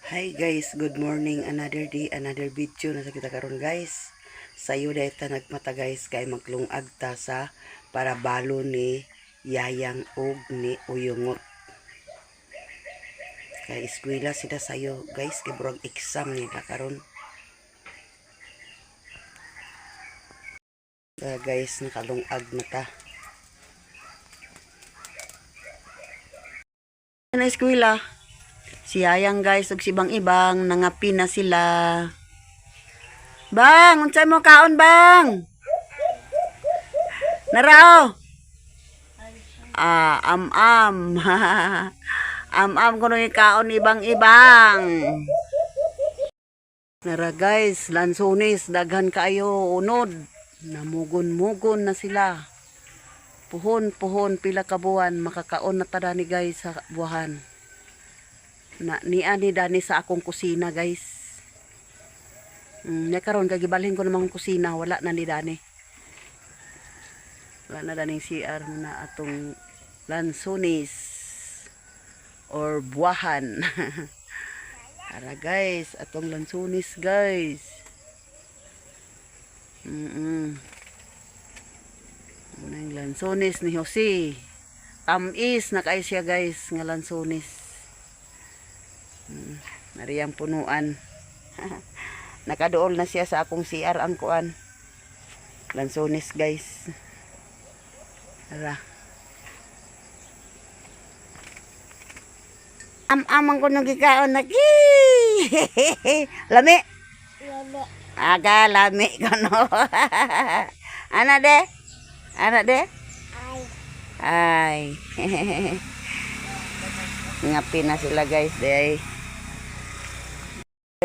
Hi guys, good morning. Another day, another video na sa kita karon guys. Sayo dahil ta nagmata guys kay maglungag ta sa para balo ni Yayang og ni Uyungot. Kay eskwela sila sayo guys kay burag exam nila karon. Guys, nakalungag na ta. Na eskwela. Si Yayang guys ug si Ibang nangapi na sila. Bang, unsay mo kaon bang? Narao. Am-am. Am-am kuno ni kaon Ibang. Nara guys, lansones daghan kayo unod. Namugon-mugon na sila. Puhon pila ka buwan makakaon na tada ni guys sa buwahan. Ni dani sa akong kusina guys. Karon kagibalhin ko namang kusina, wala na ni dani. Wala na daning CR na atong lansones or buwahan. Tara guys, atong lansones guys. Ang lansones ni Jose. Tamis na kay siya guys nga lansones. Nariyang punuan. Nakadool na siya sa akong CR ang kuan. Lansones guys. Tara. Am-amang ko nung gikaon na. Lami. Aga lami ko no. Ana de? Ana de? Ay. Ngapi na sila guys day.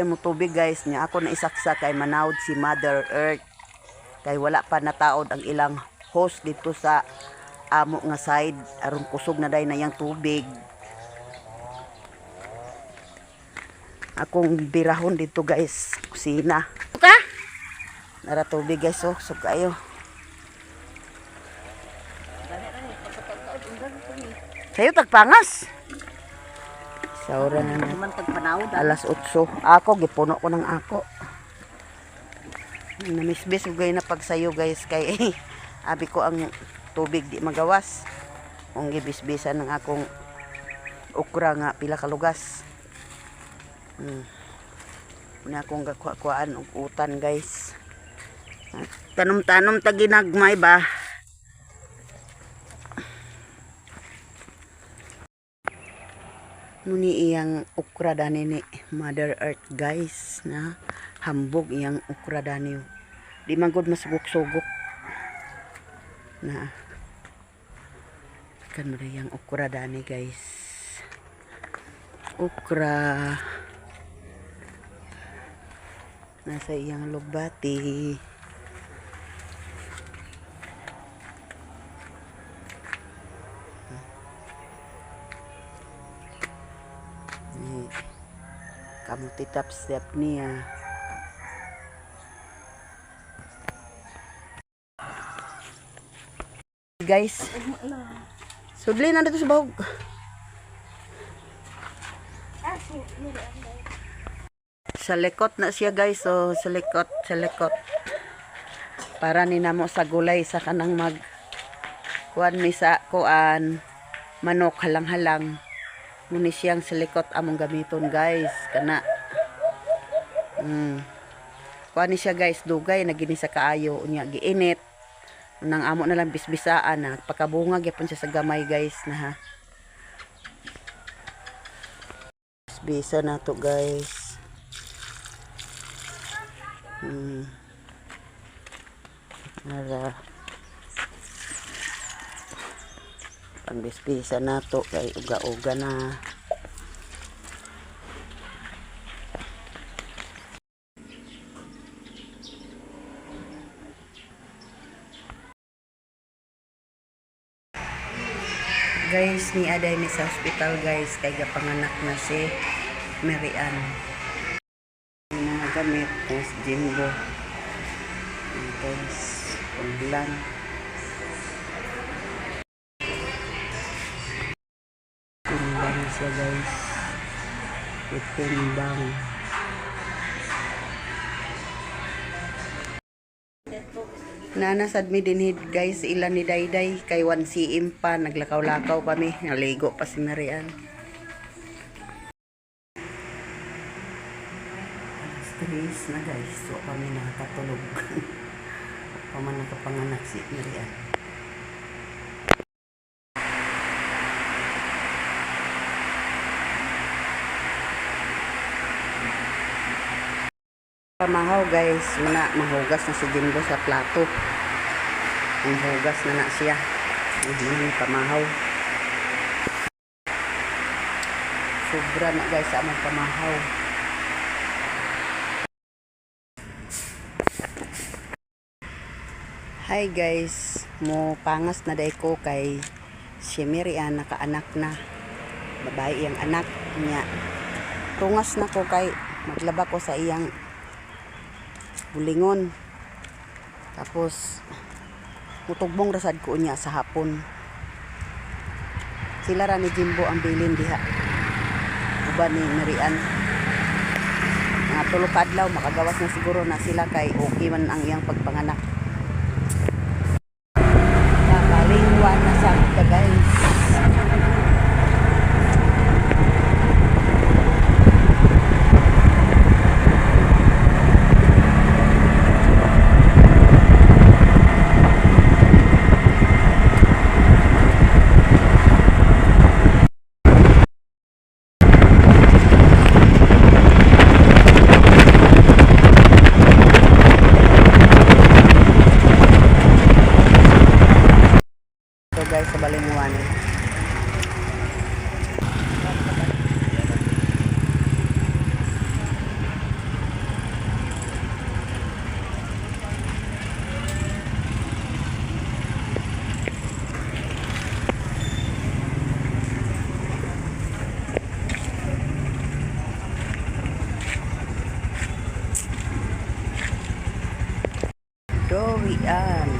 Mo tubig guys niya ako na isaksa kay manawd si Mother Earth. Kay wala pa nataod ang ilang host dito sa amo nga side aron kusog na day na yang tubig. Akong birahon dito guys, kusina. Ka? Nara tubig guys, oh, sug kayo. Sayo tagpangas. Saura na naman alas 8. Ako gipuno ko ng ako. Namisbis ugay na pagsayo guys kay abi ko ang tubig di magawas. Kung gibisbisan ng akong okra nga pila ka lugas. Una akong gakuan og utan guys. Tanom-tanom ta ginagmay ba. Muni iyang okra dani ni Mother Earth guys na hambog iyang okra dani. Di man gud masugok-sugok na kan mo iyang okra dani guys. Okra nasa iyang lugbati. Kamuti tap-step niya. Guys, sudli na dito sa bahog. Sa likot na siya guys, so sa likot. Para ni namo sa gulay sa kanang mag kuan mi sa kuan manok halang-halang. Muni siyang silikot among gamiton guys kana kuan ni siya guys dugay na gini sa kaayo unya giinit nang amo na lang bisbisaan na pagkabungag yapon siya sa gamay guys na ha. Bisbisa na to guys. Ara pambisbisa na to kay uga-uga na. Guys, ni aday ni sa hospital guys kay gapanganak na si Mary Ann. Mga gamit guys, Jimbo guys, panglan. Siya guys. Itimbang. Nanasad mi dinhid guys, ilan ni Dayday kay 1 cm pa, naglakaw-lakaw kami, naligo pa si Marian. Stress na guys, so kami nakatulog. Paman nakapanganak si Marian. Pamahaw guys, mahugas na si Jimbo sa plato. Mahugas na siya. Pamahaw. Sobra na guys sa among pamahaw. Hi guys, mo pangas na day ko kay si Marian, nakaanak na. Babae ang anak niya. Tungas na ko kay maglaba ko sa iyang bulingon. Tapos mutugbong rasad ko niya sa hapon. Sila ra ni Jimbo ang bilin diha. Uban ni Marian. Mga tulog kadlaw makagawas na siguro na sila kay okay man ang iyang pagpanganak. Kakalingwan na sa kita guys. Guys, sa Balingwan. Durian.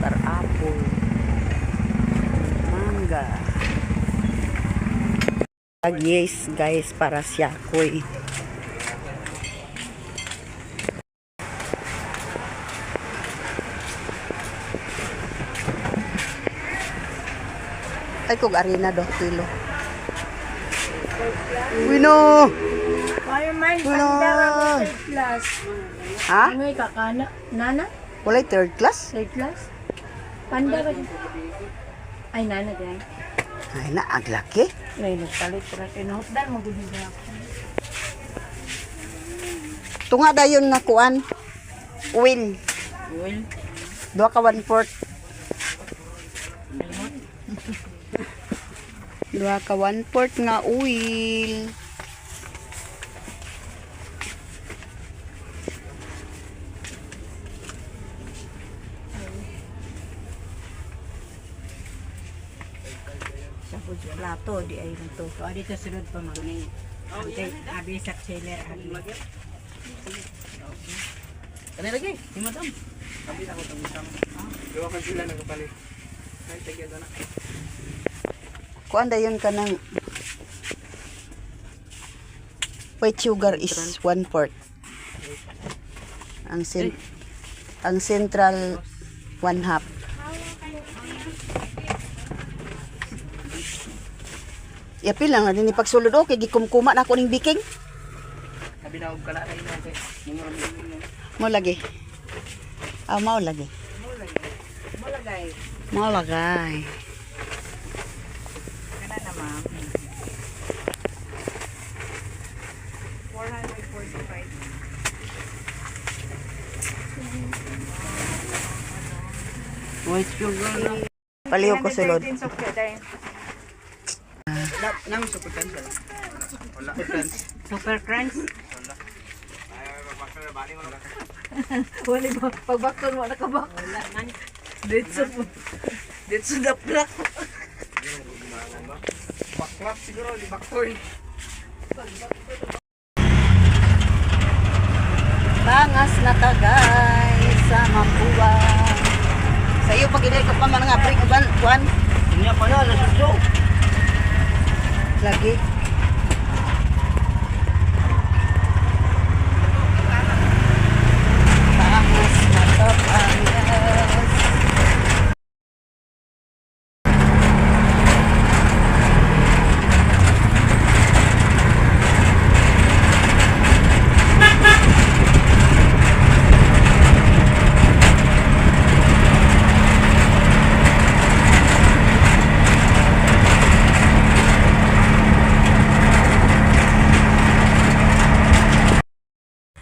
Star apple, mangga. Yes guys, para siya koy. Ay kog arena 2 kilo. Wino. Wino. Ha? Ngay kakana, nana? Walay third class? Third class? Panda ba? Ay, nana din. Ay na, aglaki. Ngay, nagpalit para kinahutdan, maguliga ako. Tunga dayon na kuan. Oil. Well, 2 ka 1/4. 2 ka 1/4 nga oil. sabod sa plato, di ay nito. So, dito sunod pa magunay. Okay, abi sa seller. Kani lagi, di madam. Kapit ako tong isang. Gawa ka sila nagpalit. Ay tagya na. Kuan dayon ka ng white sugar is 1/4. Ang central 1/2. Yapil lang na din ipagsulod okay gikumkuma na ako ning biking. Sabi na og kala kay na kay. Mo lagi. Mao lagi. Malagay. Mao lagay. Kana na ma'am. 445. White sugar na. Paliw ko sulod. Nang super crunch. Wala crunch. Super crunch. Wala. Ay bakit na bali mo lang. Wala ba? Pagbakton mo nakabak. Wala man. Ditso the plak. Baklap siguro di baktoy. Bangas na tagay sa Mapua. Sa iyo pag inay ka pa man nga break uban kuan. Niya pa na suso. Lagi. Taas na taas.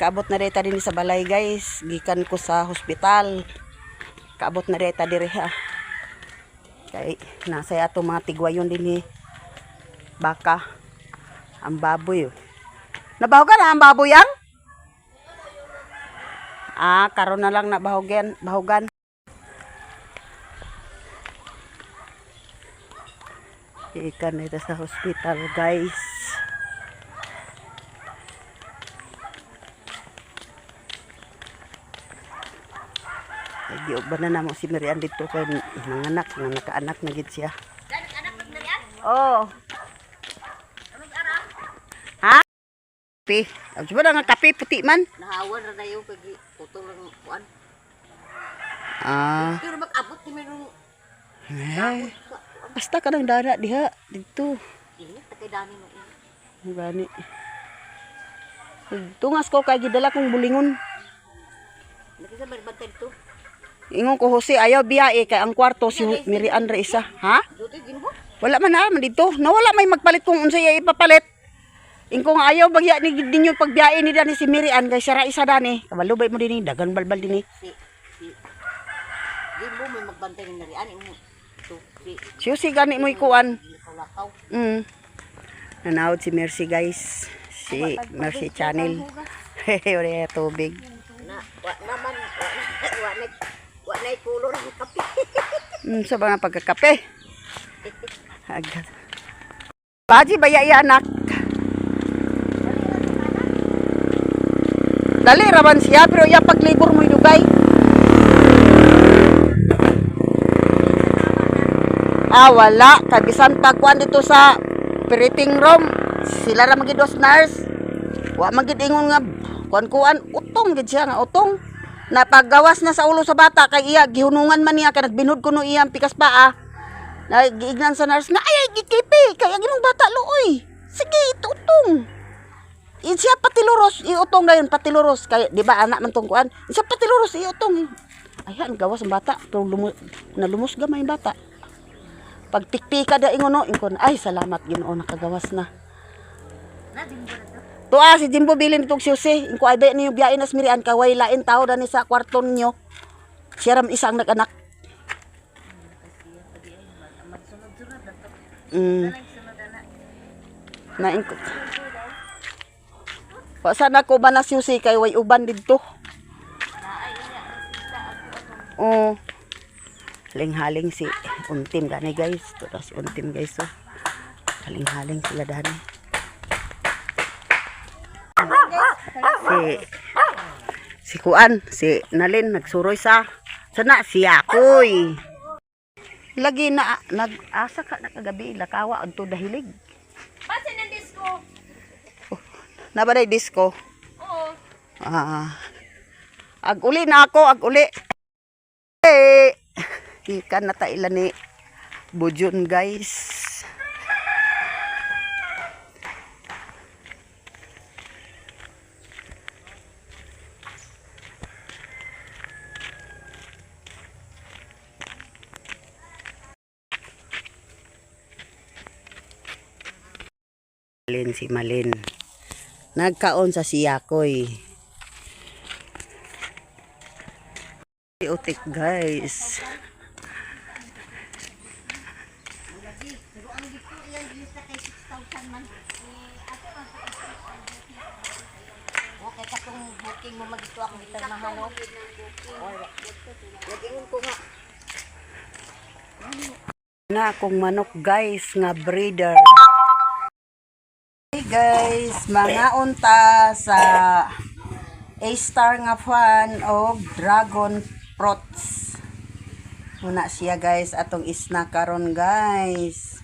Kaabot na reta din sa balay guys. Gikan ko sa hospital. Kaabot na reta dire ha. Kay nasa ato mga tigwayon din baka. Ang baboy. Nabahogan na ang baboy yang? Karon na lang bahogan. Ikan nito sa hospital guys. Giog ba na namo si Miriam dito kay nanganak nga nakaanak na gid siya. Anak pag Miriam? Oh. Anong araw? Ha? Kape. Ang suba nga kape puti man. Nahawan na dayo kag putol lang kuan. Pero mag-abot ni merong Basta ka nang dana diha dito. ini takay dani mo ini. Gani. Tungas ko kay gidala kong bulingon. Nakisa bantay to. Ingon ko Jose ayaw biyae kay ang kwarto si Miriam ra isa. Ha? Duti ginbo. Wala man man dito. Nawala may magpalit kung unsay ay ipapalit. Ingkong ayaw bagya ni dinyo pagbiyae ni dani si Miriam kay siya ra isa dani. Kabalubay mo dinhi dagan balbal dinhi. Si ginbo may magbantay ni Miriam imo. To si Susi gani mo ikuan. lakaw. Nanood si Mercy guys. Si Mercy Channel. Hehe, tubig. Na wa naman wa na kulor ang kape. Sa mga pagkakape. Agad. Baji baya iya anak. Dali raman siya pero iya paglibor mo idugay. Wala. Kabisan pagkuan dito sa operating room. Sila ra magid dos nurse. Wa magid ingon nga kuan-kuan utong gid siya nga utong. Napagawas na sa ulo sa bata kay iya gihunungan man niya kay nagbinod kuno iya ang pikas paa. Nagiignan sa nurse na ay gikipi kay ang imong bata luoy. Sige itutong. Siya patiluros iutong dayon patiluros kay di ba anak man tong kuan. Siya patiluros iutong. Ayan gawas ang bata nalumos gamay ang bata. Pag tiktika da ingon no ingkon ay salamat Ginoo nakagawas na. Na ginbo na to. Tuwa si Jimbo bilin itong siyusi. Ingko ay bayan niyo biyain nas Miriam. Kaway lain tao dani sa kwarton niyo. Siya ram isang nag-anak. Naingko. Pasan ako ba na siyusi kay way uban dito. Oh. Haling-haling si Untim dani guys. Tuwa si Untim guys. So. Haling-haling sila dani. Si Kuan, si Nalin nagsuroy sa sana si Akoy. Lagi na nag-asa ka na kagabi lakawa adto dahilig. Pasin ang disco. Nabaday disco. Oo. Ag-uli na ako, ag-uli. Ikan na tailan ni Bujon guys. Si Malin nagkaon sa siyakoy utik guys. Okay ka tong booking mo magito ako dito mahalo. Nag-ingon ko nga. Na akong manok guys nga breeder. Hey guys, mga unta sa A-star nga fan o dragon fruits. Muna siya guys atong isna karon guys.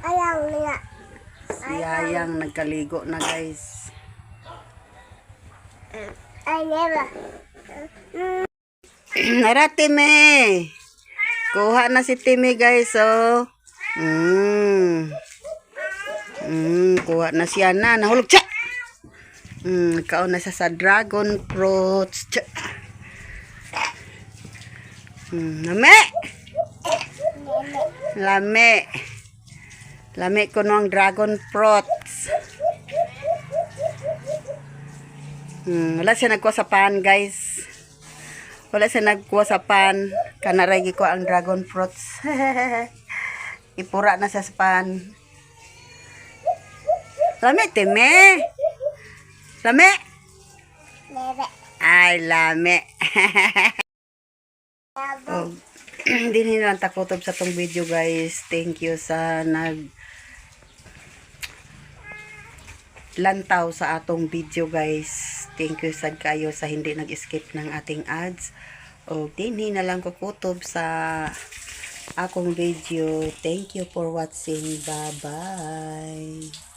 Si Yayang nagkaligo na guys. Nara Timi. Kuha na si Timi guys oh. Kuha na siya na. Nahulog siya. Kaon na siya sa dragon fruits. Tsa. Lame. Lame. Lame ko ng dragon fruits. Wala siya nagkuha sa pan guys. Wala siya nagkuha sa pan. Kanaragi ko ang dragon fruits. Ipura na siya sa pan. Lame, Timi. Lame. Ay, lame. Oh, hindi lang takotob sa tong video guys. Thank you sa lantaw sa atong video guys. Thank you sad kayo sa hindi nag-skip ng ating ads. O dinhi na lang kukutob sa akong video. Thank you for watching. Bye bye.